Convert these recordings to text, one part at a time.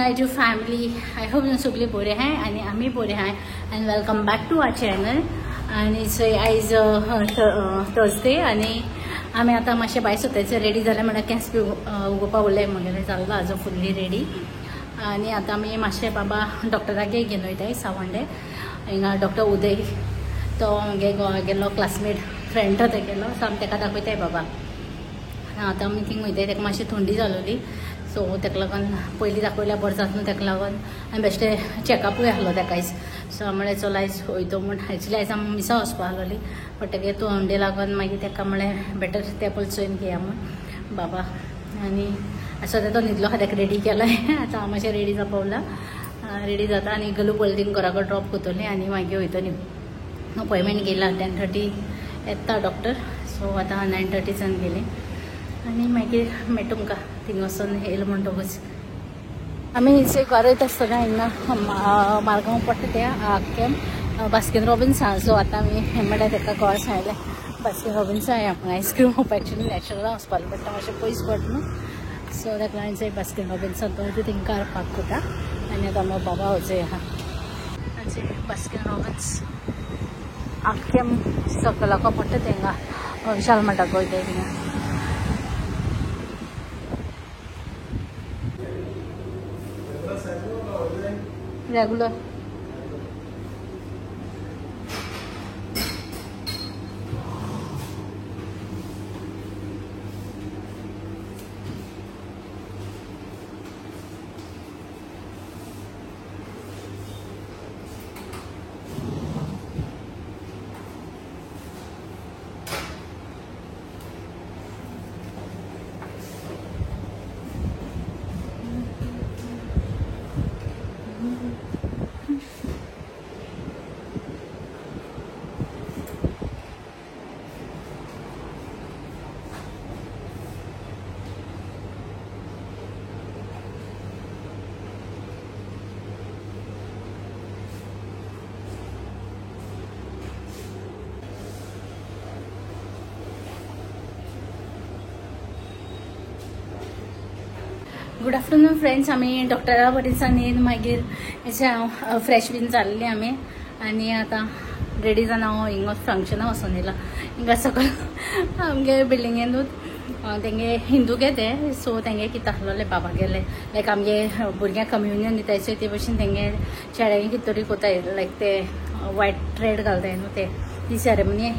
My to family. I hope सगळी बरे आहाय आनी आमी बरे आहाय. And welcome back to our channel. आनी सो आयज थर्सडे आनी आमी आतां मातशें भायर सरताचे रेडी जाले म्हणल्यार केंस बी उगोवपा उरले म्हगेलें जाल्लो आजो फुल्ली रेडी. आनी आतां आमी मातशें बाबा डॉक्टरागे घेवन वयताय सावंडे. हिंगा डॉक्टर उदय तो गेलो क्लासमेट फ्रेंड तो तेगेलो सो आमी तेका दाखयताय बाबा. आतां आमी थिंग वयताय. तेका मातशी थंडी जालोली सो तेका लागून पयलीं दाखयल्यार बरें जाता न्हू तेका लागून आनी बेश्टें चॅकअपूय आसलो तेका आयज. सो म्हळ्यार चल आयज वयतो म्हूण एक्चुली आयज आमी मिसा वचपा आसलोली बट तेगे थंडे लागून मागीर तेका म्हळ्यार बेटर ते पयलीं चोयन घेया म्हूण बाबा. आनी सद्या तो न्हिदलो आहा तेका रेडी केलाय. आतां हांव मातशें रेडी जावपा रेडी जाता आनी गलू पयलीं थिंग घरा कडेन ड्रॉप करतली आनी मागीर वयतली. अपॉयंटमेंट गेला 10:30 येता डॉक्टर. सो आतां 9:30सान गेली आनी मागीर मेळटा तुमकां थिंग वचून येयलो म्हणटकूच. आमी घरा वयता आसतना हिंगा मारगांव पडटा ते आख्खें बास्किन रॉबिन्स आहा. सो आतां आमी म्हणल्यार तेका गोवा सांगलें बास्किन रॉबिन्स या म्हाका आयस्क्रीम खावपा एक्चुली नॅचरलां वचपालें पडटा मातशें पयस पडटा न्हू. सो तेका लागून बास्किन रॉबिन्सान तो थिंग कार पार्क करता आनी आतां आमी बाबा वचूया आहा बास्किन रॉबिन्स आख्खें सकलाको पडटा तेंगा विशाल म्हणटा वयताय थिंगा. Regular good afternoon friends. आमी डॉक्टरा बरेंसान येवन मागीर हांव फ्रेश बीन जाल्ली आमी आनी आतां रेडी जावन हांव हिंगा फंक्शना वचून येयला. हिंगा सकयल आमगे बिल्डिंगेनूच तेंगे हिंदू गे ते. सो तेंगे कितें आसलोले बाबा गेले लायक आमगे भुरग्यांक कम्युनियन दिताय सो ते भशेन तेंगे चेड्यांगे कितें तरी कोताय लायक ते वायट रेड घालताय न्हू ते ती सेरेमनी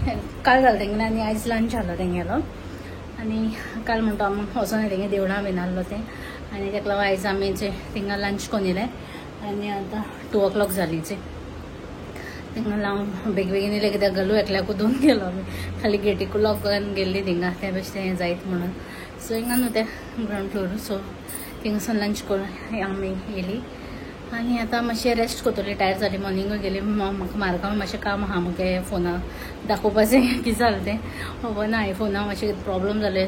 काल जालें तेंगेलें आनी आयज लंच आसलो तेंगेलो. आनी काल म्हणटा आमी वचोन तेंगे देवळां बीन आहलो तें आनी तेका लागून आयज आमी थिंगा लंच कोन्न येयलें आनी आतां 2 o'clock जाली थिंगा लागून बेगीन येयलें कित्याक गलू एकल्याकूच दोन गेलो आमी खाली गेटीकू लॉक करून गेल्ली थिंगा ते बेश्टें हें जायत म्हणून. सो हिंगा न्हू तें ग्रावंड फ्लोर सो थिंगासून लंच करून आमी येयली आनी आतां मातशें रेस्ट करतली. टायर जाली मॉर्निंगूय गेली. म्हाका मारगांव मातशें काम आहा मुगे फोना दाखोवपाचें कितें जालें तें खबर ना. फोना मातशें प्रॉब्लम जालें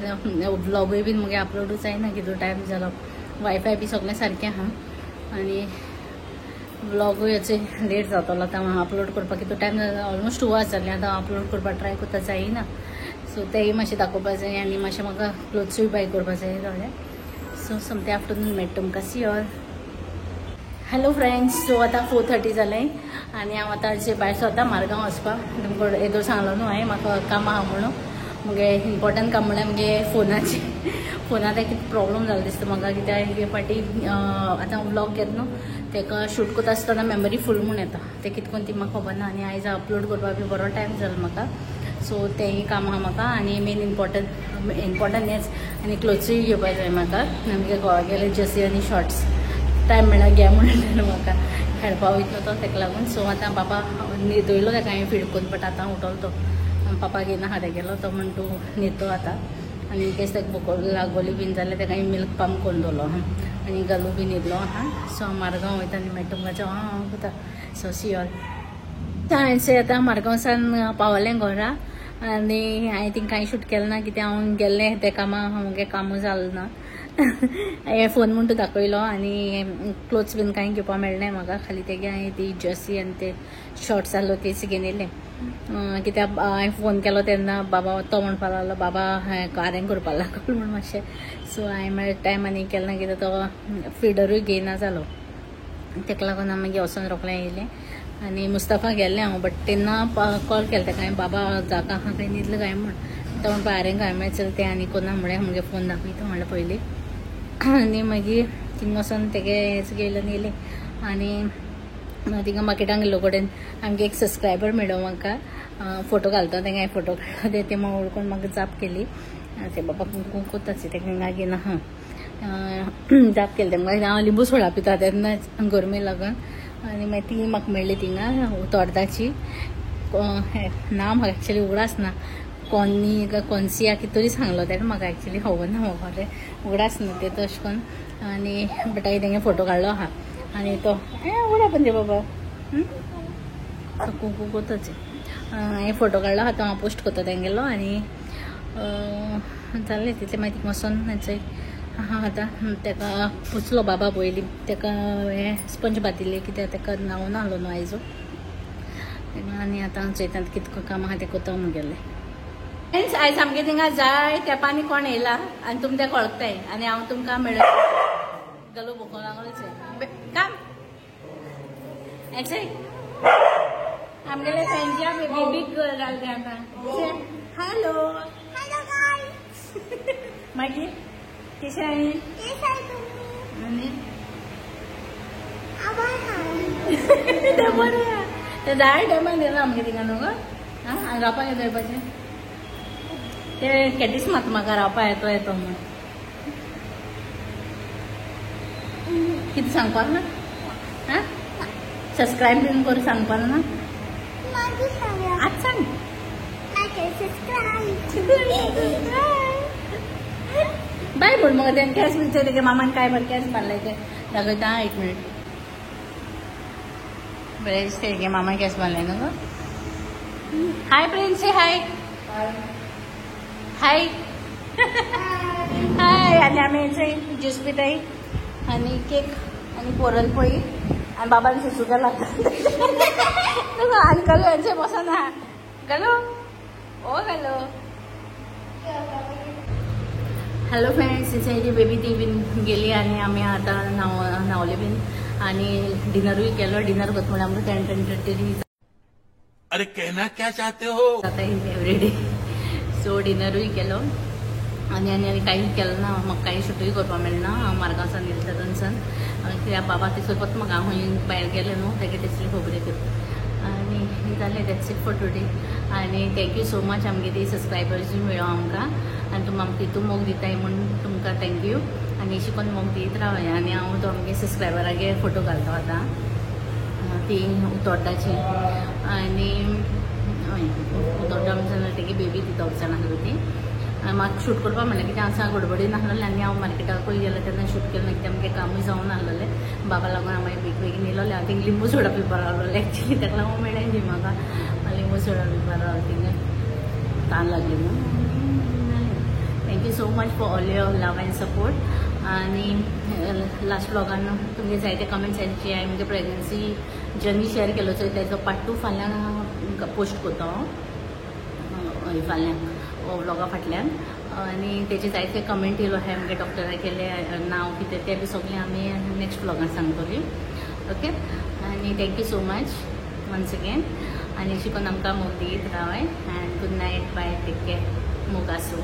ब्लॉगूय बीन मुगे अपलोडूच जायना कितू टायम जालो. वायफाय बी सगळें सारकें आहा आनी ब्लॉगूय लेट जातलो आतां अपलोड करपाक कितू टायम ऑलमोस्ट 2 hours जालें. आतां अपलोड करपाक ट्राय करता जायना. सो तेंय मातशें दाखोवपा जाय आनी मातशें म्हाका क्लोथ्सूय बाय करपा जाय थोडे. सो समते आफ्टरनून मेळटा तुमकां. See all. Hello friends. So आतां 4:30 जालें आनी हांव आतां भायर सरता मारगांव वचपाक. तुमकां येदो सांगलो न्हू हांवें म्हाका काम आहा म्हणून. मुगे इम्पॉर्टंट काम म्हणल्यार मुगे फोनात कितें प्रॉब्लम जालो दिसता म्हाका कित्याक हे फाटी आतां व्लॉग घेता न्हू तेका शूट करता आसतना मेमरी फूल म्हूण येता ते कितकोन ती म्हाका खबर ना आनी आयज अपलोड करपाक बी बरो टायम जालो म्हाका. सो तेंय काम आहा म्हाका आनी मेन इम्पॉर्टंट हेच आनी क्लोथ्सूय घेवपाक जाय म्हाका. आमगे घोवा गेले जर्सी आनी शॉर्ट्स टायम मेळ्ळा घे म्हणून म्हाका खेळपा वयतलो तो तेका लागून. सो आतां बाबा न्हिदयलो तेका हांवें फीड करून बट आतां उठलो तो पापा घेयना आहा तेगेलो तो म्हण तूं न्हिदो आतां आनी केस तेका भूक लागोली बीन जाल्यार तेका हांवें मिल्क पाम करून दवरलो आनी गलू बी न्हिदलो आहा. सो हांव मारगांव वयता आनी मेळटा तुमकां हांव कोता. सो सी ऑल. हांवें आतां मारगांवसान पावलें घरा आनी हांवें थिंग कांय शूट केलें ना कित्याक हांव गेल्लें त्या कामां मुगे कामूय जालें ना. हे फोन म्हणून दाखयलो आनी क्लोथ्स बीन कांय घेवपा मेळ्ळें म्हाका खाली तेगे हांवें ती जर्सी आनी ते शॉर्ट्स आहलो तेच घेवन येयले कित्याक हांवें फोन केलो तेन्ना बाबा तो म्हणपा लागलो बाबा आरेंग करपा लागलो म्हण मातशें सो हांवें मागीर टायम आनी केलो ना कित्याक तो फिडरूय घेयना जालो तेका लागून हांव मागीर वचोन रोखडें येयलें आनी मुस्ताफा गेल्लें हांव बट तेन्ना कॉल केलो तेका हांवें बाबा जाका आहा खंय न्हिदलो काय म्हण तो म्हणपा आरेंग हांवें चल तें आनी कोन्ना म्हळ्यार म्हगे फोन दाखयता म्हणलें पयलीं आनी मागीर थिंग वचोन तेगे हेच घेयलो न्हिलें आनी थिंगा मार्केटान गेल्लो कडेन आमगे एक सबस्क्रायबर मेळ्ळो म्हाका फोटो घालता तेंगे हांवें फोटो काडलो ते म्हाका वळखून म्हाका जाप केली ते बाबा कुंकू कोताच तेका लागीन आहा जाप केली तेंका हांव लिंबू सोडा पिता तेन्नाच गरमी लागून आनी मागीर ती म्हाका मेळ्ळी थिंगा तोर्दाची नांव म्हाका एक्चुली उगडास ना कोन्नी काय कोन्सिया कितें तरी सांगलो तेका म्हाका एक्चुली खबर ना म्हाका ते उगडास ना ते तशें करून आनी बट हांवें तेंगे फोटो काडलो आहा आनी तो उगडा पण ते बाबा कुंकू कोताच हांवें फोटो काडलो आहा तो हांव पोस्ट कोता तेंगेलो आनी जालें तितलें मागीर थिंगा वचोन थंयचो आहा आतां तेका पुसलो बाबा पयलीं तेका हें स्पंज बातिल्लें कित्याक तेका नांव नाहलो न्हू आयजो आनी आतां चयता कितको काम आहा तें कोता म्हगेलें फ्रेंड्स आयज आमगे थिंगा जाय तेपांनी कोण येयला आनी तुमी तेका वळखताय आनी हांव तुमकां मेळ्ळें गलो भोको लागलोच काम एक्चुअली आमगेले फ्रेंड्स बेबीक घालते आतां हॅलो हॅलो गायस मागीर कशें आनी आनी ते बरें ते जाय टायमान येयला आमगे थिंगा न्हू गो आनी रावपाक येता येवपाचें ते कॅटीस मात म्हाका रावपा येतो म्हण कितें सांगपाक ना आं सबस्क्रायब बीन करून सांगपाक ना आज सांग बाय म्हण मग तें कॅश विचार तेगे मामान काय बरें कॅश मारलाय ते दाखयता 1 मिनिट बरें दिसता तेगे मामान कॅश मारलाय न्हू गो हाय फ्रेंड्स से हाय हाय हाय आनी आमी थंय ज्यूस पिताय आनी केक आनी पुरणपोळी आनी बाबान सुसुका लागता आनी गलो हेंचे बसना गलो ओ गलो हॅलो फ्रेंड्स तेजी बेबी ती बीन गेली आनी आमी आतां न्हांवले बीन आनी डिनरूय केलो डिनर करता म्हळ्यार आमकां 10-10:30 अरे कहना क्या चाहते हो जाता एवरीडे सो डिनरूय केलो आनी काही केलो ना म्हाका काही शूटूय करपा मेळना हांव मार्गासान येयला तातूंतल्यान कित्याक बाबा थंयसर कोत म्हाका हांव खंय भायर गेलें न्हू तेगे तेसली खबरी कर आनी जालें दॅट्स इट फॉर टुडे आनी थँक्यू सो मच आमगे ती सबस्क्रायबर्स मेळ्ळो आमकां आनी तुमी आमकां तितून मोग दिताय म्हणून तुमकां थँक्यू आनी शिकून मोग दीत रावया आनी हांव तो आमगे सबस्क्रायबरागे फोटो घालता आतां ती उतोर्डाची आनी उतोर्डा म्हणल्यार तेगे बेबी ती दोगजाण आहली ती म्हाका शूट करपा म्हणलें कित्याक हांव गडबडीन आसलेलें आनी हांव मार्केटाकूय गेलें तेन्ना शूट केलें ना कित्याक आमगे कामूय जावन आसलेलें बाबा लागून हांव मागीर बेगीन येयलोलें हांव थिंगा लिंबू सोडा पिवपा रावलोलें एक्चुली तेका लागून मेळ्ळें न्ही म्हाका लिंबू सोडा पिवपा रावलो थिंगा तान लागली न्हू thank you so much for all your love and support आनी लास्ट ब्लॉगान तुमगे जायते कमेंट्स येयचे हांवें मुगे प्रेग्नन्सी जर्नी शेअर केलो सो तेजो पार्ट 2 फाल्यां पोस्ट करता हांव फाल्यां ब्लॉगा फाटल्यान आनी तेजे जायते कमेंट येयलो हांवें मुगे डॉक्टरा केले नांव कितें तें बी सगळें आमी नेक्स्ट ब्लॉगान सांगतली ओके आनी thank you so much once again आनी शिकून आमकां मोग दीत रावय and good night bye take care मोग आसूं